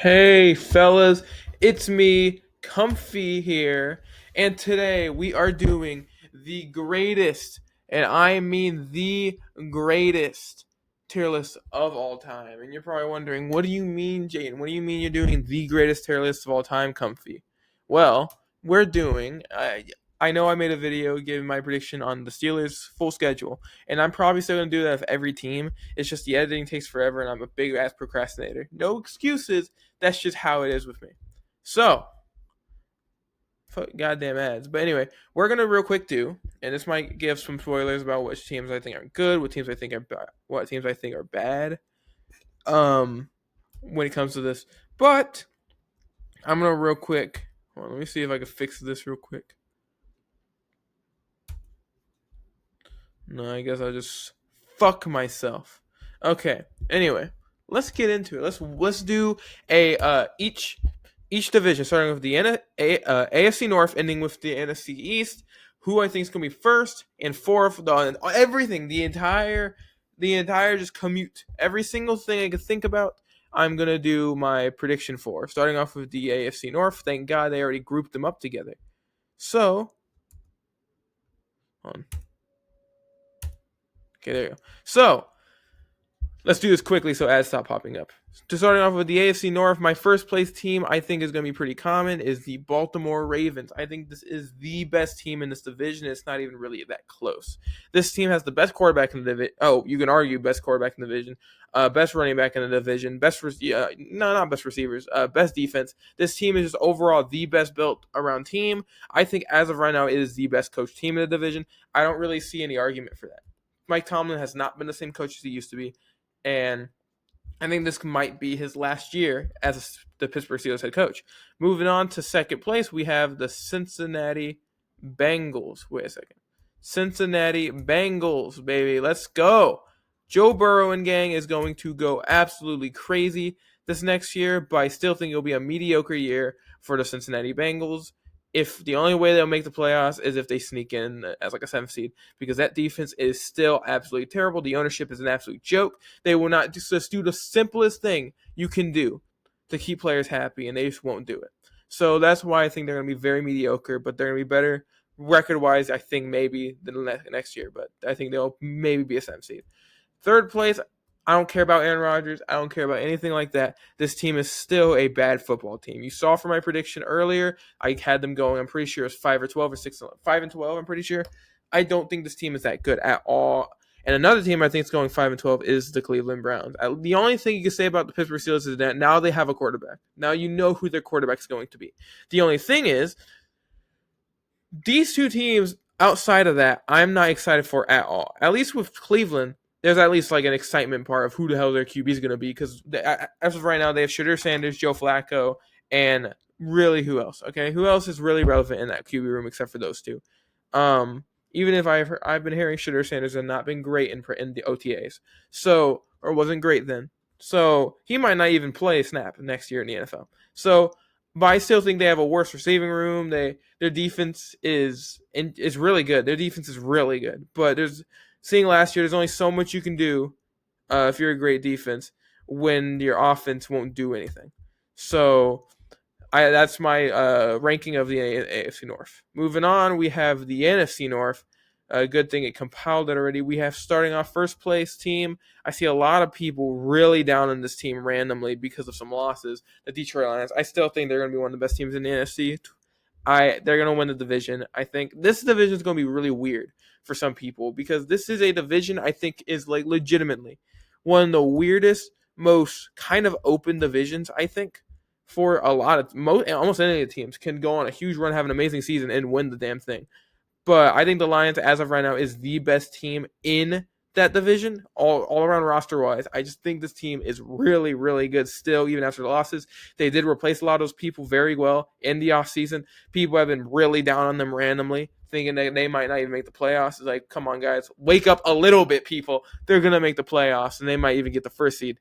Hey fellas, it's me, Kumph-E here, and today we are doing the greatest, and I mean the greatest tier list of all time. And you're probably wondering, what do you mean, Jaden? What do you mean you're doing the greatest tier list of all time, Kumph-E? Well, we're doing. I know I made a video giving my prediction on the Steelers' full schedule, and I'm probably still gonna do that with every team. It's just the editing takes forever, and I'm a big ass procrastinator. No excuses, that's just how it is with me. So, fuck goddamn ads. But anyway, we're gonna real quick do, and this might give some spoilers about which teams I think are good, what teams I think are bad, what teams I think are bad. Um, when it comes to this, but I'm gonna real quick. Hold on, let me see if I can fix this real quick. No, I guess I'll just fuck myself. Okay. Anyway, let's get into it. Let's do a each division, starting with the AFC North, ending with the NFC East. Who I think is gonna be first and fourth, everything, the entire just commute, every single thing I could think about. I'm gonna do my prediction for. Starting off with the AFC North. Thank God they already grouped them up together. So, on. Okay, there you go. So, let's do this quickly so ads stop popping up. To starting off with the AFC North, my first place team I think is going to be pretty common is the Baltimore Ravens. I think this is the best team in this division. It's not even really that close. This team has the best quarterback in the division. Oh, you can argue best quarterback in the division, best running back in the division, not best receivers, best defense. This team is just overall the best built around team. I think as of right now, it is the best coached team in the division. I don't really see any argument for that. Mike Tomlin has not been the same coach as he used to be, and I think this might be his last year as the Pittsburgh Steelers head coach. Moving on to second place, we have the Cincinnati Bengals. Wait a second. Cincinnati Bengals, baby. Let's go. Joe Burrow and gang is going to go absolutely crazy this next year, but I still think it'll be a mediocre year for the Cincinnati Bengals. If the only way they'll make the playoffs is if they sneak in as like a seventh seed, because that defense is still absolutely terrible. The ownership is an absolute joke. They will not just do the simplest thing you can do to keep players happy, and they just won't do it. So that's why I think they're going to be very mediocre, but they're going to be better record-wise, I think, maybe than next year. But I think they'll maybe be a seventh seed. Third place, I don't care about Aaron Rodgers. I don't care about anything like that. This team is still a bad football team. You saw from my prediction earlier, I had them going. I'm pretty sure it's 5 or 12 or 5 and 12. I'm pretty sure. I don't think this team is that good at all. And another team I think is going 5 and 12 is the Cleveland Browns. The only thing you can say about the Pittsburgh Steelers is that now they have a quarterback. Now you know who their quarterback is going to be. The only thing is, these two teams outside of that, I'm not excited for at all. At least with Cleveland, there's at least like an excitement part of who the hell their QB is going to be, because as of right now, they have Shadur Sanders, Joe Flacco, and really who else? Okay, who else is really relevant in that QB room except for those two? Even if I've been hearing Shadur Sanders has not been great in the OTAs, so or wasn't great then, so he might not even play a snap next year in the NFL. So, but I still think they have a worse receiving room. Their defense is really good. Their defense is really good, but seeing last year, there's only so much you can do if you're a great defense when your offense won't do anything. So that's my ranking of the AFC North. Moving on, we have the NFC North. A good thing it compiled it already. We have starting off first place team. I see a lot of people really down on this team randomly because of some losses. The Detroit Lions. I still think they're going to be one of the best teams in the NFC. They're going to win the division. I think this division is going to be really weird for some people, because this is a division I think is like legitimately one of the weirdest, most kind of open divisions. I think for a lot of almost any of the teams can go on a huge run, have an amazing season, and win the damn thing. But I think the Lions, as of right now, is the best team in that division, all around roster wise. I just think this team is really, really good still, even after the losses. They did replace a lot of those people very well in the offseason. People have been really down on them randomly, thinking that they might not even make the playoffs. It's like, come on, guys, wake up a little bit, people. They're going to make the playoffs, and they might even get the first seed.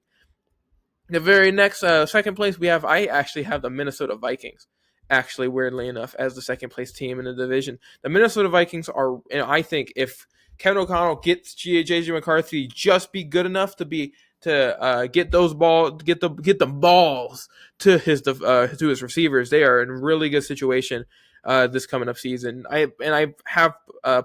The very next second place I actually have the Minnesota Vikings, actually, weirdly enough, as the second place team in the division. The Minnesota Vikings I think if Kevin O'Connell gets J.J. McCarthy just be good enough to be to get the balls to his receivers. They are in really good situation this coming up season. I have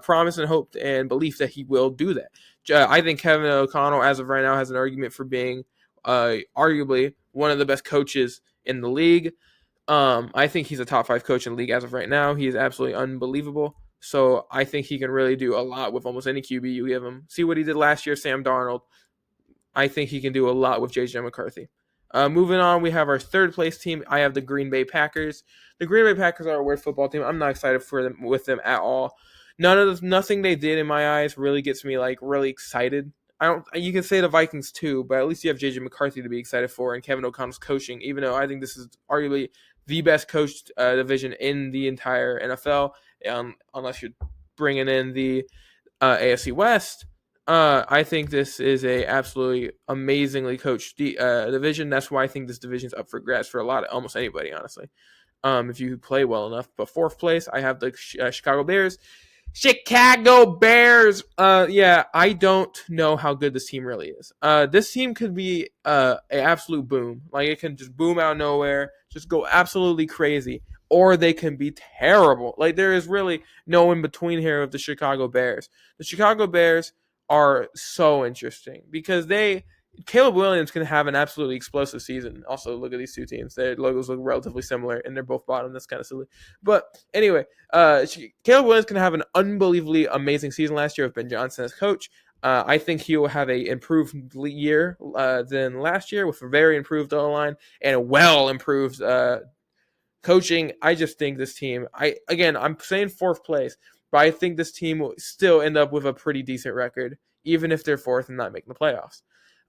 promise and hope and belief that he will do that. I think Kevin O'Connell, as of right now, has an argument for being arguably one of the best coaches in the league. I think he's a top 5 coach in the league as of right now. He is absolutely unbelievable. So I think he can really do a lot with almost any QB you give him. See what he did last year, Sam Darnold. I think he can do a lot with J.J. McCarthy. Moving on, we have our third place team. I have the Green Bay Packers. The Green Bay Packers are a weird football team. I'm not excited for them with them at all. Nothing they did in my eyes really gets me like really excited. I don't. You can say the Vikings too, but at least you have J.J. McCarthy to be excited for and Kevin O'Connell's coaching. Even though I think this is arguably the best coached division in the entire NFL, unless you're bringing in the AFC West. I think this is a absolutely amazingly coached division. That's why I think this division is up for grabs for almost anybody, honestly. If you play well enough. But fourth place, I have the Chicago Bears. Chicago Bears. Yeah, I don't know how good this team really is. This team could be an absolute boom. Like it can just boom out of nowhere, just go absolutely crazy, or they can be terrible. Like there is really no in between here with the Chicago Bears. The Chicago Bears are so interesting because Caleb Williams can have an absolutely explosive season. Also, look at these two teams. Their logos look relatively similar, and they're both bottom. That's kind of silly. But anyway, Caleb Williams can have an unbelievably amazing season last year with Ben Johnson as coach. I think he will have a improved year than last year with a very improved O-line and a well improved coaching. I just think this team. I'm saying fourth place, but I think this team will still end up with a pretty decent record, even if they're fourth and not making the playoffs.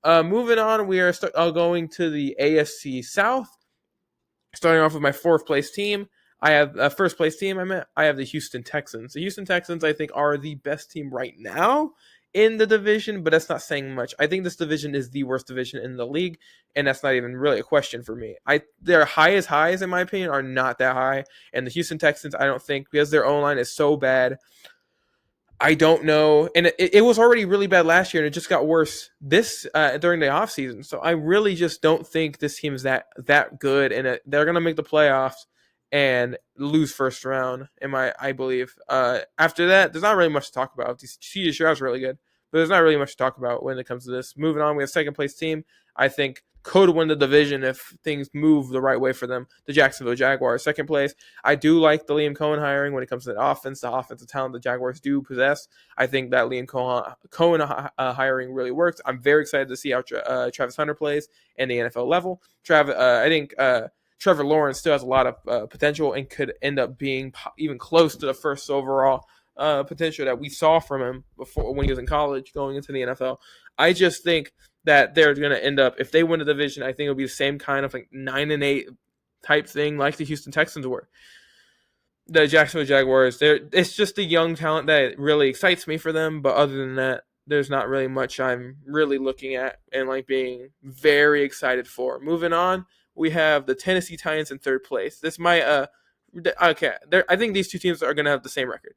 Moving on, we are going to the AFC South. Starting off with my fourth place team, I have first place team. I have the Houston Texans. The Houston Texans, I think, are the best team right now in the division, but that's not saying much. I think this division is the worst division in the league, and that's not even really a question for me. Their highest highs, in my opinion, are not that high, and the Houston Texans, I don't think, because their O-line is so bad. I don't know, and it was already really bad last year, and it just got worse during the offseason. So I really just don't think this team is that good, and they're gonna make the playoffs and lose first round. I believe. After that, there's not really much to talk about. CJ Stroud's really good, but there's not really much to talk about when it comes to this. Moving on, we have second place team. I think could win the division if things move the right way for them. The Jacksonville Jaguars, second place. I do like the Liam Cohen hiring when it comes to the offensive talent the Jaguars do possess. I think that Liam Cohen hiring really works. I'm very excited to see how Travis Hunter plays in the NFL level. I think Trevor Lawrence still has a lot of potential and could end up being even close to the first overall potential that we saw from him before when he was in college going into the NFL. I just think that they're going to end up, if they win the division, I think it'll be the same kind of like 9-8 type thing like the Houston Texans were. The Jacksonville Jaguars, it's just the young talent that really excites me for them, but other than that, there's not really much I'm really looking at and like being very excited for. Moving on, we have the Tennessee Titans in third place. This might I think these two teams are going to have the same record.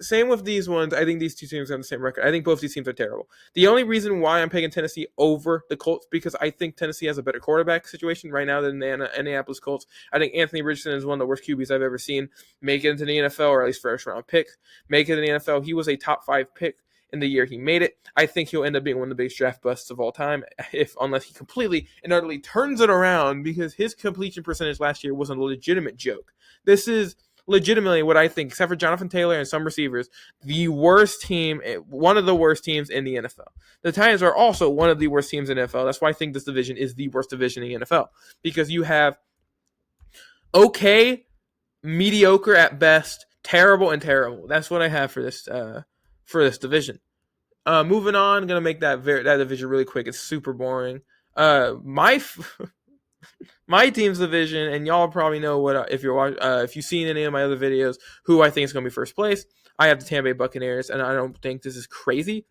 Same with these ones. I think these two teams have the same record. I think both these teams are terrible. The only reason why I'm picking Tennessee over the Colts because I think Tennessee has a better quarterback situation right now than the Indianapolis Colts. I think Anthony Richardson is one of the worst QBs I've ever seen make it into the NFL, or at least first round pick. Make it in the NFL. He was a top 5 pick in the year he made it. I think he'll end up being one of the biggest draft busts of all time, unless he completely and utterly turns it around, because his completion percentage last year was a legitimate joke. This is legitimately what I think, except for Jonathan Taylor and some receivers, the worst team, one of the worst teams in the NFL. The Titans are also one of the worst teams in the NFL. That's why I think this division is the worst division in the NFL, because you have okay, mediocre at best, terrible, and terrible. That's what I have for this division. Moving on, I'm gonna make that division really quick. It's super boring. My team's division, and y'all probably know what if you've seen any of my other videos, who I think is going to be first place. I have the Tampa Bay Buccaneers, and I don't think this is crazy.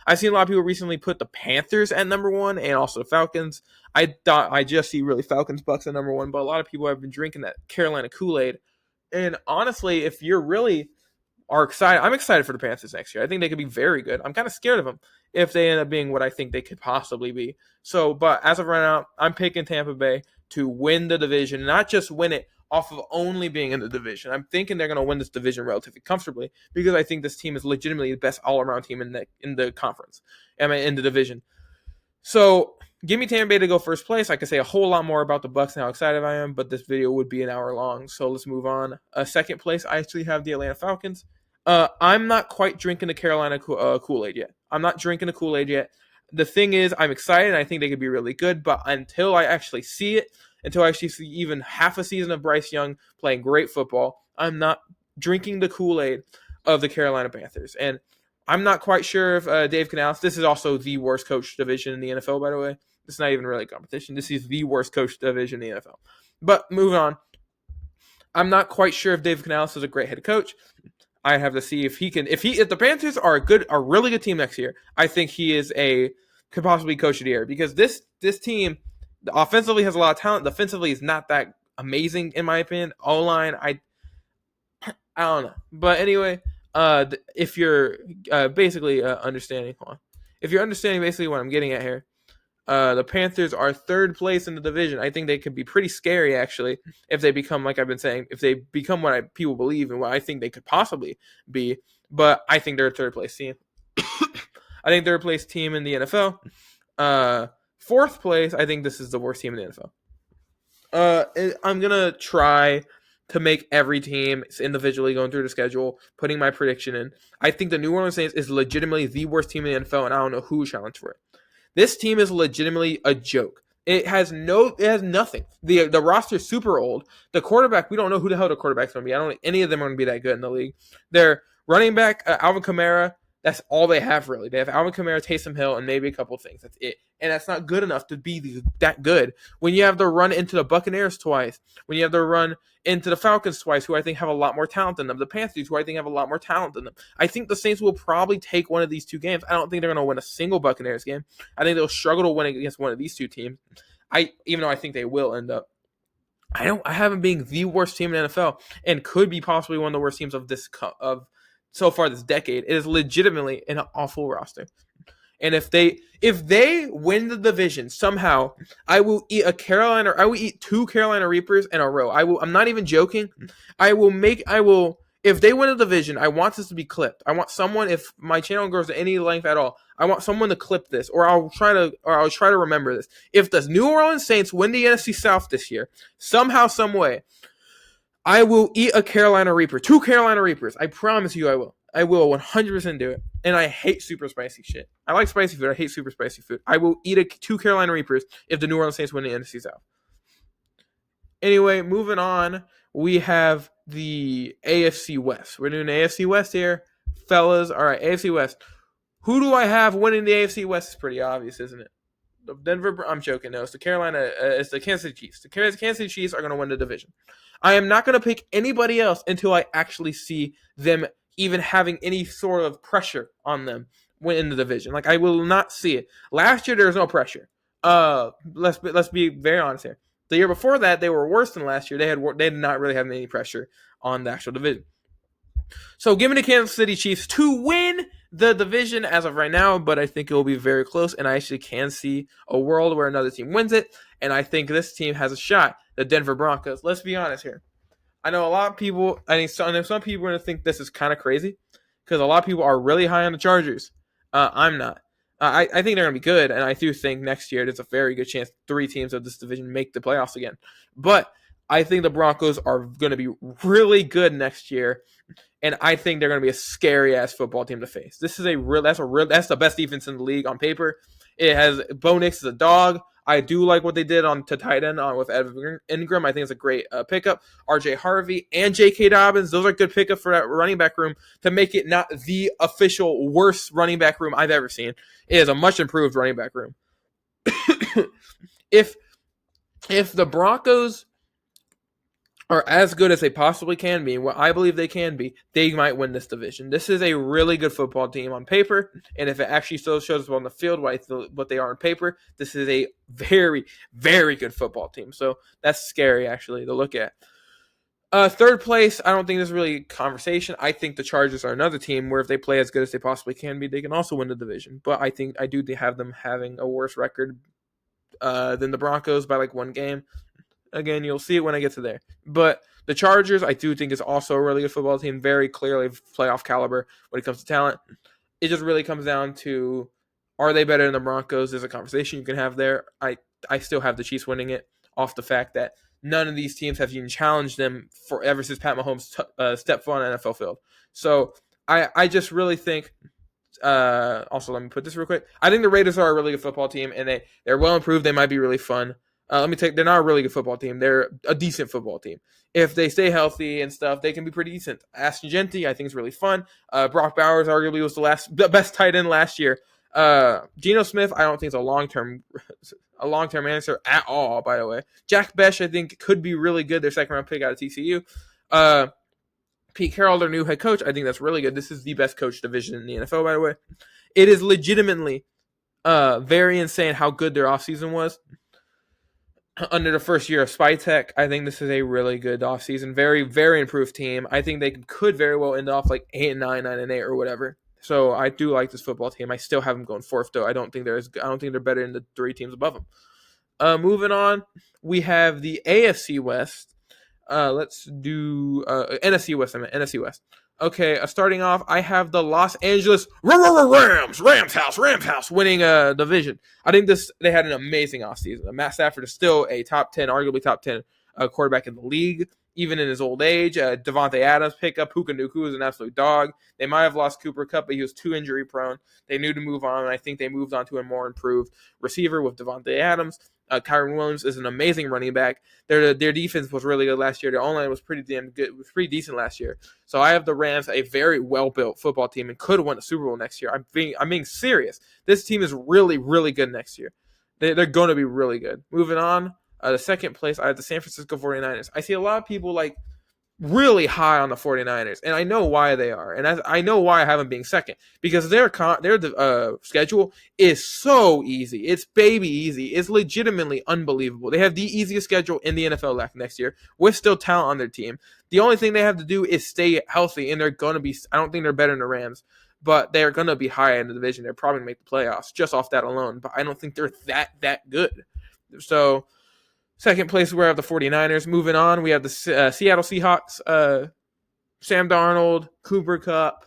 I've seen a lot of people recently put the Panthers at number 1 and also the Falcons. I thought I just see really Falcons Bucks at number 1, but a lot of people have been drinking that Carolina Kool-Aid. And honestly, if you're really are excited. I'm excited for the Panthers next year. I think they could be very good. I'm kind of scared of them if they end up being what I think they could possibly be. So, but as of right now, I'm picking Tampa Bay to win the division, not just win it off of only being in the division. I'm thinking they're going to win this division relatively comfortably because I think this team is legitimately the best all-around team in the conference. I mean, in the division. So give me Tampa Bay to go first place. I could say a whole lot more about the Bucks and how excited I am, but this video would be an hour long. So let's move on. Second place, I actually have the Atlanta Falcons. I'm not quite drinking the Carolina Kool-Aid yet. I'm not drinking the Kool-Aid yet. The thing is, I'm excited. I think they could be really good, but until I actually see it, until I actually see even half a season of Bryce Young playing great football, I'm not drinking the Kool-Aid of the Carolina Panthers. And I'm not quite sure if Dave Canales, this is also the worst coach division in the NFL, by the way. It's not even really a competition. This is the worst coach division in the NFL. But moving on, I'm not quite sure if Dave Canales is a great head coach. I have to see if he can. If the Panthers are a really good team next year, I think he could possibly coach of the year because this team offensively has a lot of talent. Defensively is not that amazing in my opinion. O-line, I don't know, but anyway. If you're basically understanding, if you're understanding basically what I'm getting at here, the Panthers are third place in the division. I think they could be pretty scary actually if they become, like I've been saying, if they become what people believe and what I think they could possibly be. But I think they're a third place team. I think third place team in the NFL. Fourth place, I think this is the worst team in the NFL. I'm gonna try to make every team individually going through the schedule, putting my prediction in. I think the New Orleans Saints is legitimately the worst team in the NFL, and I don't know who challenged for it. This team is legitimately a joke. It has nothing. The roster is super old. The quarterback, we don't know who the hell the quarterback's going to be. I don't think any of them are going to be that good in the league. Their running back, Alvin Kamara, that's all they have really. They have Alvin Kamara, Taysom Hill, and maybe a couple things. That's it. And that's not good enough to be that good. When you have to run into the Buccaneers twice, when you have to run into the Falcons twice, who I think have a lot more talent than them, the Panthers, who I think have a lot more talent than them. I think the Saints will probably take one of these two games. I don't think they're going to win a single Buccaneers game. I think they'll struggle to win against one of these two teams. Even though I think they will end up. I have them being the worst team in the NFL and could be possibly one of the worst teams of so far this decade. It is legitimately an awful roster. And if they win the division somehow, I will eat two Carolina Reapers in a row. I'm not even joking. If they win the division, I want this to be clipped. I want someone, if my channel goes to any length at all, I want someone to clip this, or I'll try to remember this. If the New Orleans Saints win the NFC South this year, somehow, some way, I will eat a Carolina Reaper. Two Carolina Reapers. I promise you I will. I will 100% do it. And I hate super spicy shit. I like spicy food. I hate super spicy food. I will eat two Carolina Reapers if the New Orleans Saints win the NFC South. Anyway, moving on. We have the AFC West. We're doing the AFC West here. Fellas, all right, AFC West. Who do I have winning the AFC West? It's pretty obvious, isn't it? I'm joking. No, it's the Kansas City Chiefs. The Kansas City Chiefs are going to win the division. I am not going to pick anybody else until I actually see them even having any sort of pressure on them in the division. Like, I will not see it. Last year, there was no pressure. Let's be very honest here. The year before that, they were worse than last year. They did not really have any pressure on the actual division. So give me the Kansas City Chiefs to win the division as of right now, but I think it will be very close, and I actually can see a world where another team wins it, and I think this team has a shot. The Denver Broncos. Let's be honest here. I know a lot of people, some people are going to think this is kind of crazy because a lot of people are really high on the Chargers. I'm not. I think they're going to be good, and I do think next year there's a very good chance 3 teams of this division make the playoffs again. But I think the Broncos are going to be really good next year, and I think they're going to be a scary-ass football team to face. That's the best defense in the league on paper. It has Bo Nix as a dog. I do like what they did to tight end with Evan Ingram. I think it's a great pickup. RJ Harvey and J.K. Dobbins, those are good pickups for that running back room to make it not the official worst running back room I've ever seen. It is a much improved running back room. If the Broncos are as good as they possibly can be, what I believe they can be, they might win this division. This is a really good football team on paper, and if it actually still shows up on the field what they are on paper, this is a very, very good football team. So that's scary, actually, to look at. Third place, I don't think there's really conversation. I think the Chargers are another team where if they play as good as they possibly can be, they can also win the division. But I do have them having a worse record than the Broncos by like one game. Again, you'll see it when I get to there. But the Chargers, I do think is also a really good football team, very clearly playoff caliber when it comes to talent. It just really comes down to, are they better than the Broncos? There's a conversation you can have there. I still have the Chiefs winning it off the fact that none of these teams have even challenged them for ever since Pat Mahomes stepped foot on an NFL field. So I just really think. Also, let me put this real quick. I think the Raiders are a really good football team, and they're well improved. They might be really fun. They're not a really good football team. They're a decent football team. If they stay healthy and stuff, they can be pretty decent. Ashton Genty, I think, is really fun. Brock Bowers arguably was the best tight end last year. Geno Smith, I don't think is a long term answer at all. By the way, Jack Besh, I think, could be really good. Their second round pick out of TCU. Pete Carroll, their new head coach, I think that's really good. This is the best coach division in the NFL, by the way. It is legitimately very insane how good their offseason was. Under the first year of Spytech, I think this is a really good offseason. Very, very improved team. I think they could very well end off like 8-9, 9-8, or whatever. So I do like this football team. I still have them going fourth, though. I don't think they're better than the three teams above them. Moving on, we have the AFC West. Let's do NFC West. NFC West. Okay, starting off, I have the Los Angeles Rams house winning a division. I think they had an amazing offseason. Matt Stafford is still a top 10, arguably top 10 quarterback in the league, even in his old age. Devontae Adams pickup. Puka Nacua is an absolute dog. They might have lost Cooper Kupp, but he was too injury prone. They knew to move on, and I think they moved on to a more improved receiver with Devontae Adams. Kyron Williams is an amazing running back. Their defense was really good last year. Their online was pretty damn good. It was pretty decent last year. So I have the Rams, a very well built football team, and could win a Super Bowl next year. I'm being serious. This team is really, really good next year. They're going to be really good. Moving on, the second place, I have the San Francisco 49ers. I see a lot of people like really high on the 49ers, and I know why they are, and I know why I have them being second, because their schedule is so easy. It's baby easy. It's legitimately unbelievable. They have the easiest schedule in the NFL next year with still talent on their team. The only thing they have to do is stay healthy, and they're going to be, I don't think they're better than the Rams, but they're going to be high in the division. They're probably going to make the playoffs just off that alone, but I don't think they're that good. So second place, we have the 49ers. Moving on, we have the Seattle Seahawks, Sam Darnold, Cooper Kupp,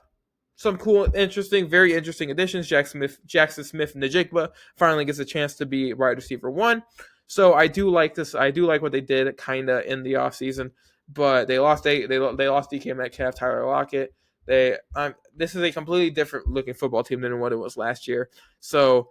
some cool, very interesting additions. Jackson Smith-Njigba finally gets a chance to be wide receiver one. So I do like this. I do like what they did kind of in the offseason, but they lost DK Metcalf, Tyler Lockett. This is a completely different looking football team than what it was last year. So,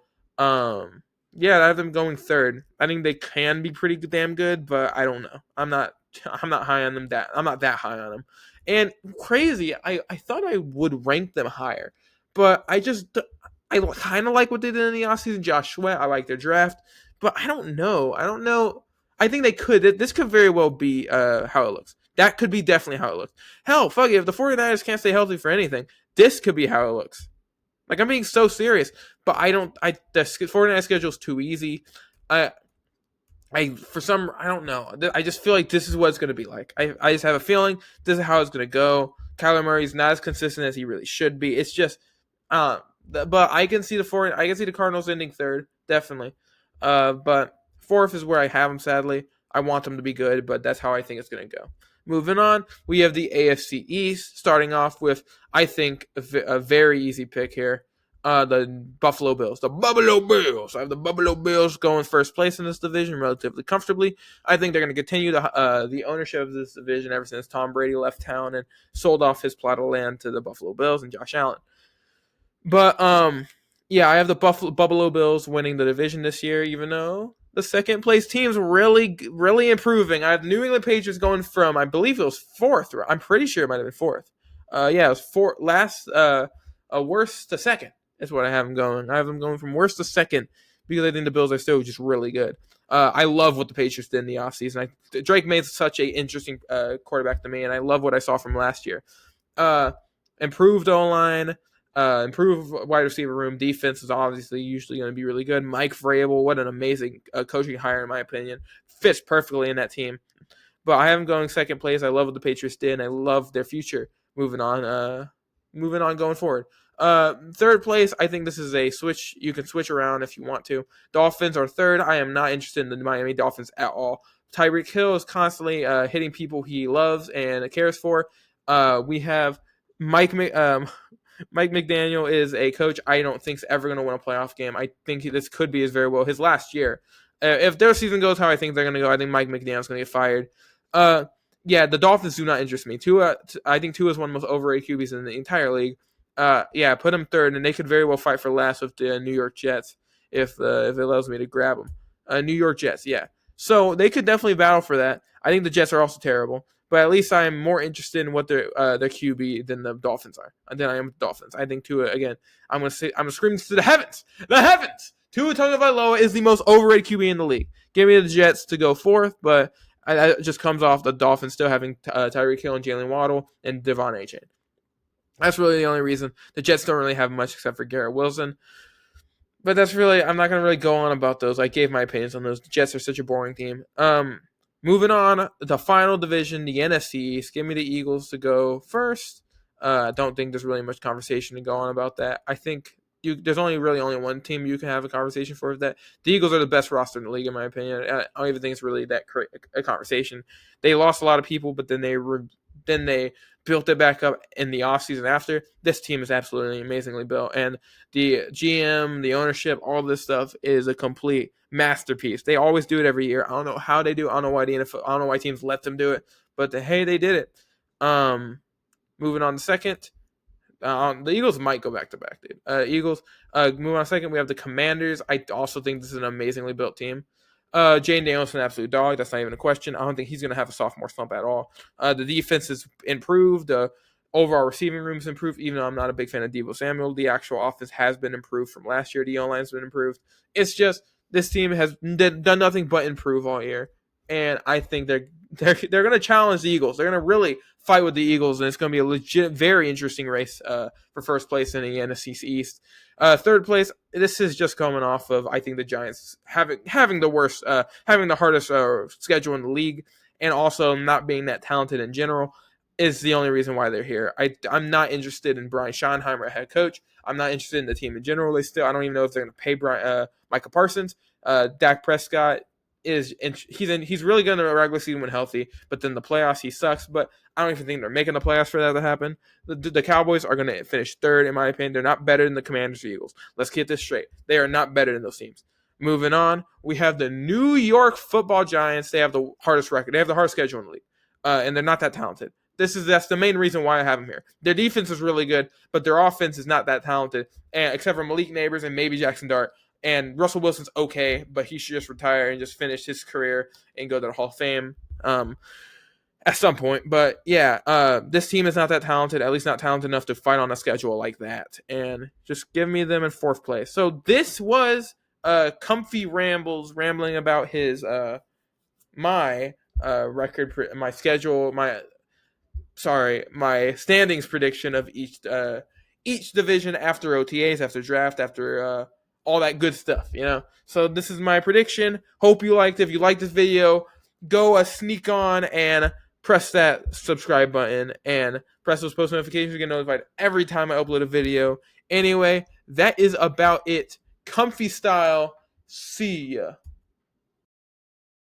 yeah, I have them going third. I think they can be pretty damn good, but I don't know. I'm not high on them. I'm not that high on them. And crazy, I thought I would rank them higher, but I kind of like what they did in the offseason. Josh Sweat, I like their draft, but I don't know. I think they could. This could very well be how it looks. That could be definitely how it looks. Hell, fuck it. If the 49ers can't stay healthy for anything, this could be how it looks. Like, I'm being so serious, but the 49ers schedule is too easy. I don't know. I just feel like this is what it's going to be like. I just have a feeling this is how it's going to go. Kyler Murray's not as consistent as he really should be. It's just, but I can see the Cardinals ending third, definitely. But fourth is where I have them, sadly. I want them to be good, but that's how I think it's going to go. Moving on, we have the AFC East, starting off with, I think, a very easy pick here. The Buffalo Bills. The Buffalo Bills. I have the Buffalo Bills going first place in this division relatively comfortably. I think they're going to continue the ownership of this division ever since Tom Brady left town and sold off his plot of land to the Buffalo Bills and Josh Allen. But, yeah, I have the Buffalo Bills winning the division this year, even though the second place team's really, really improving. I have New England Patriots going from, I believe it was fourth. I'm pretty sure it might have been fourth. Yeah, it was fourth. Worst to second is what I have them going. I have them going from worst to second because I think the Bills are still just really good. I love what the Patriots did in the offseason. Drake made such an interesting quarterback to me, and I love what I saw from last year. Improved O-line. Improved wide receiver room. Defense is obviously usually going to be really good. Mike Vrabel, what an amazing coaching hire in my opinion. Fits perfectly in that team. but I have them going second place. I love what the Patriots did, and I love their future moving on. Going forward. Third place, I think this is a switch. You can switch around if you want to. Dolphins are third. I am not interested in the Miami Dolphins at all. Tyreek Hill is constantly hitting people he loves and cares for. We have Mike McDaniel is a coach I don't think is ever going to win a playoff game. I think this could be very well his last year. If their season goes how I think they're going to go, I think Mike McDaniel's going to get fired. Yeah, the Dolphins do not interest me. I think Tua is one of the most overrated QBs in the entire league. Yeah, put them third, and they could very well fight for last with the New York Jets if it allows me to grab them. New York Jets, yeah. So they could definitely battle for that. I think the Jets are also terrible, but at least I'm more interested in what their QB than the Dolphins are. Than I am with the Dolphins. I think Tua again. I'm gonna scream to the heavens. The heavens. Tua Tagovailoa is the most overrated QB in the league. Give me the Jets to go fourth, but it just comes off the Dolphins still having Tyreek Hill and Jalen Waddle and Devon Achane. That's really the only reason. The Jets don't really have much except for Garrett Wilson. But that's really, I'm not going to really go on about those. I gave my opinions on those. The Jets are such a boring team. Moving on, the final division, the NFC East. Give me the Eagles to go first. I don't think there's really much conversation to go on about that. I think there's only one team you can have a conversation for that. The Eagles are the best roster in the league, in my opinion. I don't even think it's really that a conversation. They lost a lot of people, but then they built it back up in the offseason after. This team is absolutely amazingly built. And the GM, the ownership, all this stuff is a complete masterpiece. They always do it every year. I don't know how they do it. I don't know why I don't know why teams let them do it. But hey, they did it. Moving on to second. The Eagles might go back to back, dude. Eagles. Moving on to second, we have the Commanders. I also think this is an amazingly built team. Jane Daniels is an absolute dog. That's not even a question. I don't think he's going to have a sophomore slump at all. The defense is improved. The overall receiving room is improved, even though I'm not a big fan of Deebo Samuel. The actual offense has been improved from last year. The O-line has been improved. It's just this team has done nothing but improve all year. And I think they're going to challenge the Eagles. They're going to really fight with the Eagles, and it's going to be a legit, very interesting race for first place in the NFC East. Third place, this is just coming off of, I think, the Giants having the worst, having the hardest schedule in the league, and also not being that talented in general is the only reason why they're here. I'm not interested in Brian Schottenheimer, head coach. I'm not interested in the team in general. I don't even know if they're going to pay Micah Parsons. Dak Prescott he's really good in the regular season when healthy, but then the playoffs he sucks. But I don't even think they're making the playoffs for that to happen. The Cowboys are going to finish third, in my opinion. They're not better than the Commanders or Eagles. Let's get this straight. They are not better than those teams. Moving on, we have the New York Football Giants. They have the hardest record. They have the hardest schedule in the league, and they're not that talented. That's the main reason why I have them here. Their defense is really good, but their offense is not that talented, and except for Malik Neighbors and maybe Jackson Dart. And Russell Wilson's okay, but he should just retire and just finish his career and go to the Hall of Fame at some point. But yeah, this team is not that talented, at least not talented enough to fight on a schedule like that. And just give me them in fourth place. So this was Kumph-E rambling about his my record, my schedule, my standings prediction of each division after OTAs, after draft, after all that good stuff, So this is my prediction. Hope you liked it. If you liked this video, go sneak on and press that subscribe button and press those post notifications to get notified every time I upload a video. Anyway, that is about it. Kumph-E style. See ya.